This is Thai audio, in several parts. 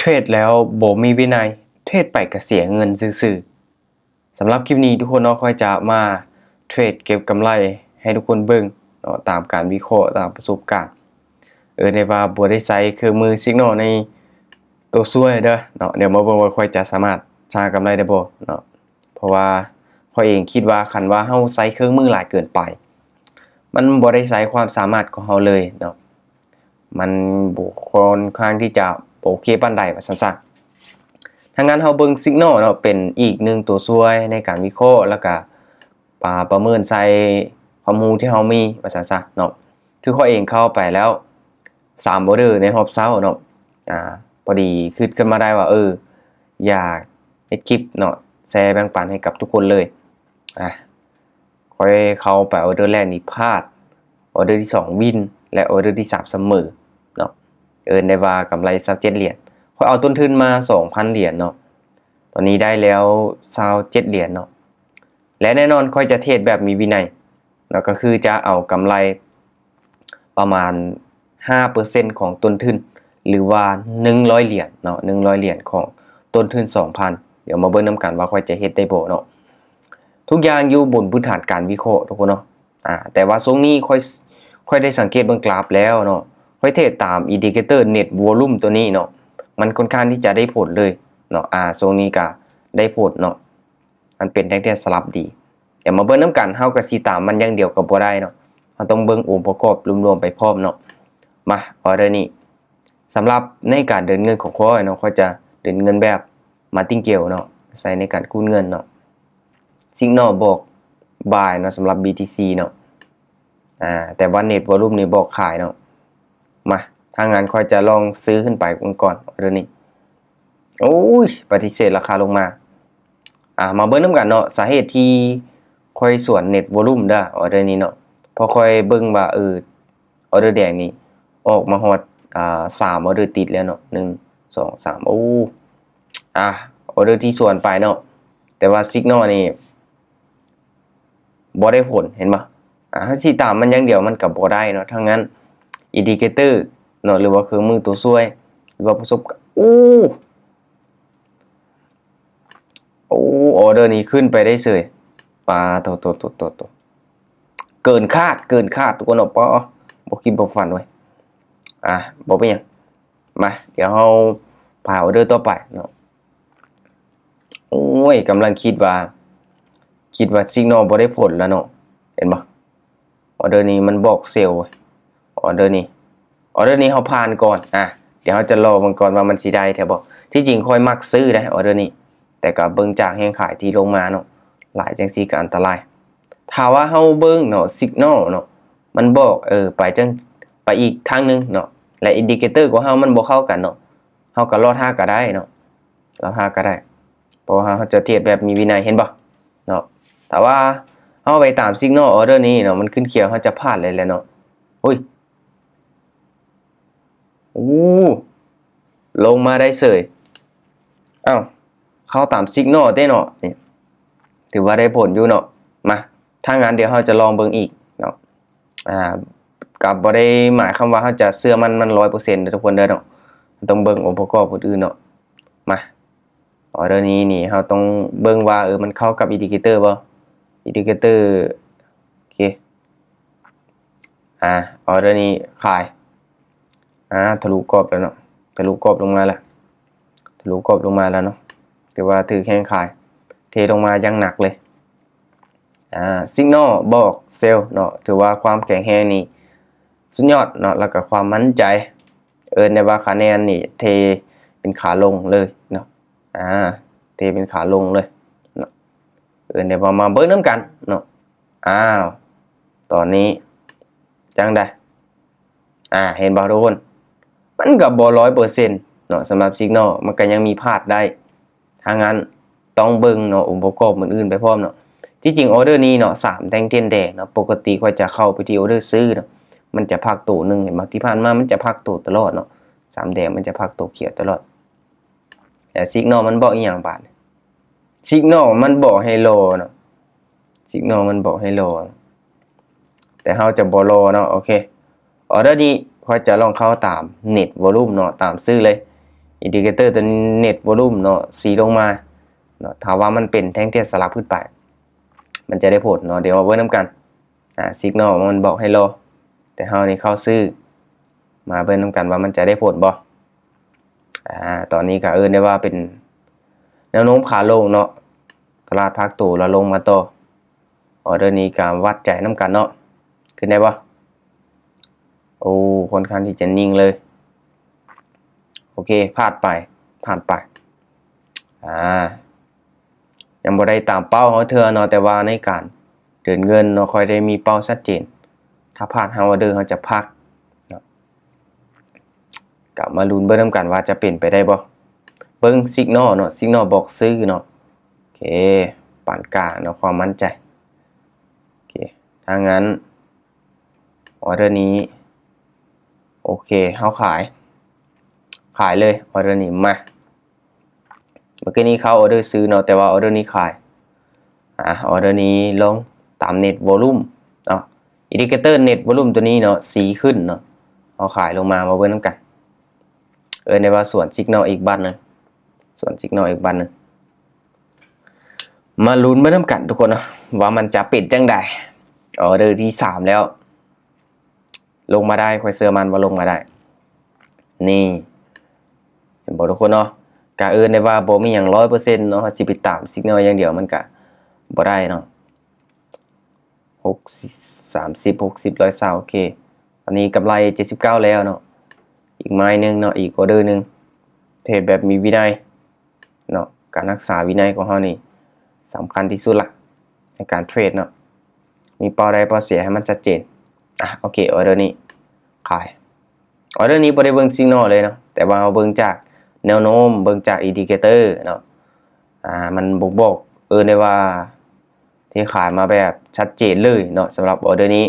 รดแล้วบ่มีวินัยเทรดไปก็เสียเงินซื่อๆสำหรับคลิปนี้ทุกคนเนาะค่อยจะมาเทรดเก็บกำไรให้ทุกคนเบิ่งเนาะตามการวิเคราะห์ตามประสบการณ์ในว่าบ่ได้ใช้เครื่องมือสิกนลในตัวช่วยเด้อเนาะเดี๋ยวมาเบิ่งว่าค่อยจะสามารถสร้างกำไรได้บ่เนาะเพราะว่าข้อยเองคิดว่าคันว่าเฮาใช้เครื่องมือหลายเกินไปมันบ่ได้ใช้ความสามารถของเฮาเลยเนาะมันบ่ค่อนข้างที่จะโอเคปานใดว่าซั่นซะถ้างั้นเฮาเบิ่งสิกนลเนาะเป็นอีกหนึ่งตัวช่วยในการวิเคราะห์แล้วก็ประเมินใส่ความรู้ที่เฮามีว่าซั่นซะเนาะคือข้อยเองเข้าไปแล้ว3ออเดอร์ในรอบเช้าเนาะพอดีคิดขึ้นมาได้ว่าอยากเฮ็ดคลิปเนาะแชร์แบ่งปันให้กับทุกคนเลยค่อยเข้าไปออเดอร์แรกนี่พลาดออเดอร์ที่2วินและออเดอร์ที่3เสมอเนาะได้ว่ากำไร27เหรียญค่อยเอาต้นทุนมา 2,000 เหรียญเนาะตอนนี้ได้แล้ว27เหรียญเนาะและแน่นอนค่อยจะเทรดแบบมีวินัยเนาะก็คือจะเอากำไรประมาณ 5% ของต้นทุนหรือว่า100เหรียญเนาะ100เหรียญของต้นทุน 2,000 เดี๋ยวมาเบิ่งนำกันว่าค่อยจะเฮ็ดได้บ่เนาะทุกอย่างอยู่บนพื้นฐานการวิเคราะห์ทุกคนเนาะแต่ว่าช่วงนี้ค่อยได้สังเกตเบิ่งกราฟแล้วเนาะค่อยเทรดตามอินดิเคเตอร์ Net Volume ตัวนี้เนาะมันค่อนข้างที่จะได้ผลเลยเนาะช่วงนี้ก็ได้ผลเนาะมันเป็นแท่งๆสลับดีเดี๋ยวมาเบิ่งนำกันเฮาก็สิตามมันอย่างเดียวก็บ่ได้เนาะเฮาต้องเบิ่งองค์ประกอบรวมๆไปพร้อมเนาะมาออเดอร์นี้สำหรับในการเดินเงินของข้อยเนาะข้อยจะเดินเงินแบบ Martingale เนาะใช้ในการคูณเงินเนาะสิกนลบอก buy เนาะสำหรับ BTC เนาะแต่ว่า Net Volume นี่บอกขายเนาะมาถ้างั้นค่อยจะลองซื้อขึ้นไปก่อนออเดอร์นี้โอ้ยปฏิเสธราคาลงมามาเบิ่งนำกันเนาะสาเหตุที่ค่อยส่วน Net Volume เด้อออเดอร์นี้เนาะพอค่อยเบิ่งว่าออเดอร์แดงนี่ออกมาฮอด3ออเดอร์ติดแล้วเนาะ1 2 3ออเดอร์ที่ส่วนไปเนาะแต่ว่าสิกนลนี่บ่ได้ผลเห็นบ่ถ้าสิตามมันอย่างเดียวมันก็บ่ได้เนาะทั้งนั้นอินดิเคเตอร์เนาะหรือว่าเครื่องมือตัวช่วยหรือว่าประสบการณ์ออเดอร์นี้ขึ้นไปได้เฉยปาโตเกินคาดทุกคนเนาะบ่คิดบ่ฝันไว้บ่เป็นหยังมาเดี๋ยวเฮาผ่าออเดอร์ต่อไปเนาะโอ้ยกำลังคิดว่าสิกนลบ่ได้ผลแล้วเนาะเห็นบ่ออเดอร์นี้มันบอกเซลล์ออเดอร์นี้เฮาผ่านก่อนเดี๋ยวเฮาจะรอมันก่อนว่ามันสิได้แท้บ่ที่จริงค่อยมักซื้อได้ออเดอร์นี้แต่ก็เบิ่งจากแรงขายที่ลงมาเนาะหลายจังซี่ก็อันตรายถ้าว่าเฮาเบิ่งเนาะสิกนลเนาะมันบอกไปอีกทางนึงเนาะและอินดิเคเตอร์ของเฮามันบ่เข้ากันเนาะเฮาก็รอท่าก็ได้เนาะเพราะว่าเฮาจะเทรดแบบมีวินัยเห็นบ่เนาะแต่ว่าเฮาไปตามสิกนลออเดอร์นี้เนาะมันขึ้นเขียวเฮาจะพลาดเลยแหละเนาะลงมาได้เสยเข้าตามสิกนลเด้เนาะนี่ถือว่าได้ผลอยู่เนาะมาถ้างั้นเดี๋ยวเฮาจะลองเบิ่งอีกเนาะก็บ่ได้หมายความว่าเฮาจะเชื่อมัน 100% เด้อทุกคนเด้อเนาะต้องเบิ่งองค์ประกอบอื่นๆเนาะมาออเดอร์นี้นี่เฮาต้องเบิ่งว่ามันเข้ากับอินดิเคเตอร์บ่อินดิเคเตอร์โอเคออเดอร์นี้ขายทะลุกรอบแล้วเนาะทะลุกรอบลงมาแล้วเนาะถือว่าถือแข้งขายเทลงมาอย่างหนักเลยสิกนลบอกเซลล์เนาะถือว่าความแข็งแรงนี่สุดยอดเนาะแล้วก็ความมั่นใจในว่าคะแนนนี่เทเป็นขาลงเลยเนาะเทเป็นขาลงเลยเนาะในว่ามาเบิ่งนำกันเนาะตอนนี้จังได๋เห็นบ่ทุกคนมันก็บ่ 100% เนาะสำหรับสิกนลมันก็ยังมีพลาดได้ถ้างั้นต้องเบิ่งเนาะองค์ประกอบอื่นๆไปพร้อมเนาะที่จริงออเดอร์นี้เนาะ3แท่งเทียนแดงเนาะปกติก็จะเข้าไปที่ออเดอร์ซื้อเนาะมันจะพักตัวนึงเห็นบ่ที่ผ่านมามันจะพักตัวตลอดเนาะ3แดงมันจะพักตัวเขียวตลอดแต่สิกนลมันบอกอีหยังบาดสิกนลมันบอกให้รอเนาะสิกนลมันบอกให้รอแต่เฮาจะบ่รอเนาะโอเคออเดอร์นี้ค่อยจะลองเข้าตาม Net Volume เนาะตามซื้อเลย อินดิเคเตอร์ตัวนี้ net volume เนาะสีลงมาเนาะถ้าว่ามันเป็นแท่งเทียนสลับขึ้นไปมันจะได้ผลเนาะเดี๋ยวมาเบิ่งนำกันsignal มันบอกให้รอแต่เฮานี่เข้าซื้อมาเบิ่งนำกันว่ามันจะได้ผลบ่ตอนนี้ก็ได้ว่าเป็นแนวโน้มขาลงเนาะตลาดภาคตู่แล้วลงมาต่อออเดอร์นี้ก็วัดใจนำกันเนาะขึ้นได้บ่โอ้ค่อนข้างที่จะนิ่งเลยโอเคผ่านไปยังบ่ได้ตามเป้าเฮาเทื่อเนาะแต่ว่าในการเดินเงินเนาะค่อยได้มีเป้าชัดเจนถ้าพลาดเฮาออเดอร์เฮาจะพักเนาะกลับมาลุ้นเบิ่งนำกันว่าจะเป็นไปได้บ่เบิ่ง signal เนาะ signal บอกซื้อเนาะโอเคปานกลางเนาะความมั่นใจโอเคถ้างั้นออเดอร์นี้โอเคเฮาขายเลยออเดอร์นี้มาเมื่อกี้นี้เข้าออเดอร์ซื้อเนาะแต่ว่าออเดอร์นี้ขายออเดอร์นี้ลงตาม net volume เนาะอินดิเคเตอร์ net volume ตัวนี้เนาะสีขึ้นเนาะเอาขายลงมาเบิ่งนำกันในว่าส่วน signal อีกบันนึงมาลุ้นเบิ่งนำกันทุกคนเนาะว่ามันจะเป็นจังได๋ออเดอร์ที่3แล้วลงมาได้ค่อยเชื่อมันว่าลงมาได้นี่เห็นบ่ทุกคนเนาะก็ได้ว่าบ่มีหยัง 100% เนาะสิไปตาม signal อย่างเดียวมันก็บ่ได้เนาะ60 30 60 120โอเคตอนนี้กำไร79แล้วเนาะอีกไม้นึงเนาะอีกออเดอร์นึงเทรดแบบมีวินัยเนาะการรักษาวินัยของเฮานี่สำคัญที่สุดละในการเทรดเนาะมีเป้าได้เป้าเสียให้มันชัดเจนโอเคออเดอร์นี้ขายออเดอร์นี้บ่ได้เบิ่ง signal เลยเนาะแต่ว่าเราเบิ่งจากแนวโน้มเบิ่งจากอินดิเคเตอร์เนาะมันบอกได้ว่าที่ขายมาแบบชัดเจนเลยเนาะสำหรับออเดอร์นี้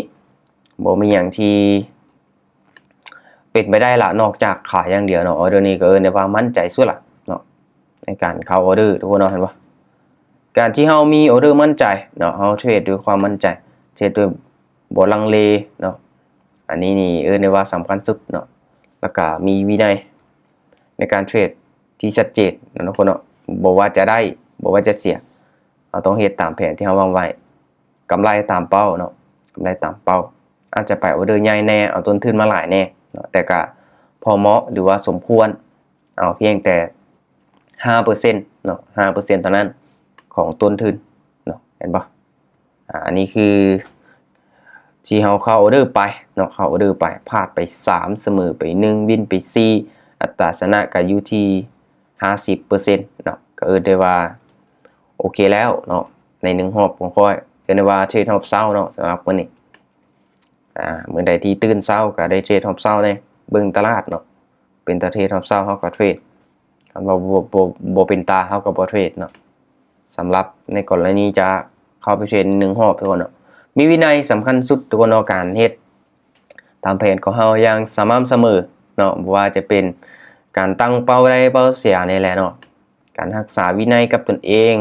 บ่มีหยังที่เป็นไปได้ละนอกจากขายอย่างเดียวเนาะออเดอร์นี้ก็ได้ว่ามั่นใจสุดละเนาะในการเข้าออเดอร์ทุกคนเนาะเห็นบ่การที่เฮามีออเดอร์มั่นใจเนาะเฮาเทรดด้วยความมั่นใจเทรดด้วยบ่ลังเลเนาะอันนี้นี่ได้ว่าสำคัญสุดเนาะแล้วก็มีวินัยในการเทรดที่ชัดเจนเนาะทุกคนเนาะบ่ว่าจะได้บ่ว่าจะเสียเราต้องเฮ็ดตามแผนที่เฮาวางไว้กำไรตามเป้าเนาะกำไรตามเป้าอาจจะไปออเดอร์ใหญ่แน่เอาต้นทุนมาหลายแน่เนาะแต่ก็พอเหมาะหรือว่าสมควรเอาเพียงแต่ 5% เนาะ 5% เท่านั้นของต้นทุนเนาะเห็นบ่อันนี้คือที่เฮาเข้าออเดอร์ไปเนาะเข้าออเดอร์ไปพลาดไป3เสมอไป1วินไป4อัตราชนะก็อยู่ที่ 50% เนาะก็ได้ว่าโอเคแล้วเนาะใน1รอบของค่อยได้ว่าเทรดรอบเช้าเนาะสำหรับมื้อนี้มื้อใดที่ตื่นเช้าก็ได้เทรดรอบเช้าได้เบิ่งตลาดเนาะเป็นตาเทรดรอบเช้าเฮาก็เทรดคันว่าบ่เป็นตาเฮาก็บ่เทรดเนาะสำหรับในกรณีจะเข้าไปเทรด1รอบทุกคนเนาะมีวินัยสำคัญสุดทุกคนเนาะการเฮ็ดตามแผนของเฮาอย่างสม่ำเสมอเนาะบ่ว่าจะเป็นการตั้งเป้าได้เป้าเสียนี่แหละเนาะการรักษาวินัยกับตนเอง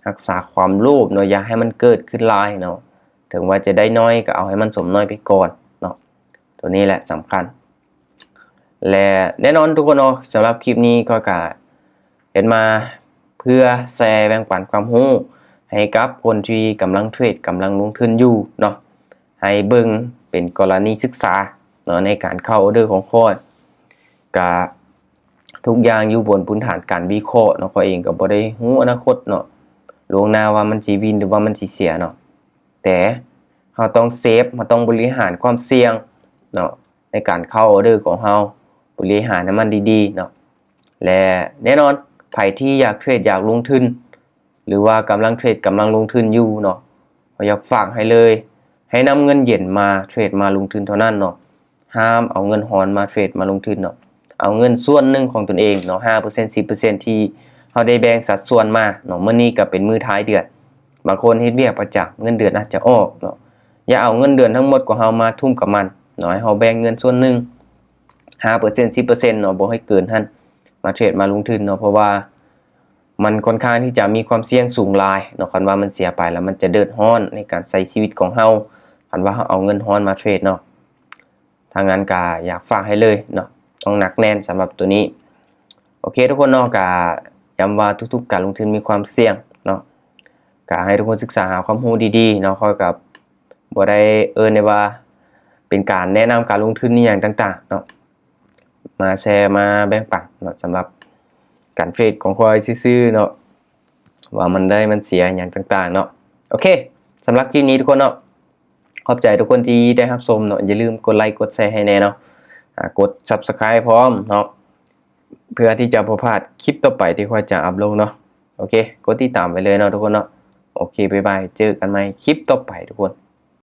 รักษาความโลภเนาะอย่าให้มันเกิดขึ้นหลายเนาะถึงว่าจะได้น้อยก็เอาให้มันสมน้อยไปก่อนเนาะตัวนี้แหละสำคัญและแน่นอนทุกคนเนาะสำหรับคลิปนี้ก็เห็นมาเพื่อแชร์แบ่งปันความรู้ให้กับคนที่กำลังเทรดกำลังลงทุนอยู่เนาะให้เบิ่งเป็นกรณีศึกษาเนาะในการเข้าออเดอร์ของข้อยก็ทุกอย่างอยู่บนพื้นฐานการวิเคราะห์เนาะข้อยเองก็บ่ได้รู้อนาคตเนาะล่วงหน้าว่ามันสิวินหรือว่ามันสิเสียเนาะแต่เราต้องเซฟเราต้องบริหารความเสี่ยงเนาะในการเข้าออเดอร์ของเราบริหารให้มันดีๆเนาะและแน่นอนใครที่อยากเทรดอยากลงทุนหรือว่ากำลังเทรดกำลังลงทุนอยู่เนาะก็อยากฝากให้เลยให้นำเงินเย็นมาเทรดมาลงทุนเท่านั้นเนาะห้ามเอาเงินฮ้อนมาเทรดมาลงทุนเนาะเอาเงินส่วนหนึ่งของตนเองเนาะ 5% 10% ที่เฮาได้แบ่งสัดส่วนมาเนาะมื้อนี้ก็เป็นมื้อท้ายเดือนบางคนเฮ็ดเวียกประจำเงินเดือนอาจจะออกเนาะอย่าเอาเงินเดือนทั้งหมดของเฮามาทุ่มกับมันเนาะให้เฮาแบ่งเงินส่วนหนึ่ง 5% 10% เนาะบ่ให้เกินหั่นมาเทรดมาลงทุนเนาะเพราะว่ามันค่อนข้างที่จะมีความเสี่ยงสูงหลายเนาะคันว่ามันเสียไปแล้วมันจะเดือดร้อนในการใช้ชีวิตของเฮาคันว่าเฮาเอาเงินร้อนมาเทรดเนาะทางนั้นก็อยากฝากให้เลยเนาะต้องหนักแน่นสำหรับตัวนี้ โอเคทุกคนเนาะก็ย้ำว่าทุกๆการลงทุนมีความเสี่ยงเนาะก็ให้ทุกคนศึกษาหาความรู้ดีๆเนาะค่อยกับบ่ได้ได้ว่าเป็นการแนะนำการลงทุนนี่อย่างต่างๆเนาะมาแชร์มาแบ่งปันเนาะสำหรับการเทรดของค่อยซื่อๆเนาะว่ามันได้มันเสียอย่างต่างๆเนาะโอเคสำหรับคลิปนี้ทุกคนเนาะขอบใจทุกคนที่ได้รับชมเนาะอย่าลืมกดไลค์กดแชร์ให้แน่เนาะกด Subscribe พร้อมเนาะเพื่อที่จะบ่พลาดคลิปต่อไปที่ค่อยจะอัปโหลดเนาะโอเคกดติดตามไปเลยเนาะทุกคนเนาะโอเคบ๊ายบายเจอกันใหม่คลิปต่อไปทุกคน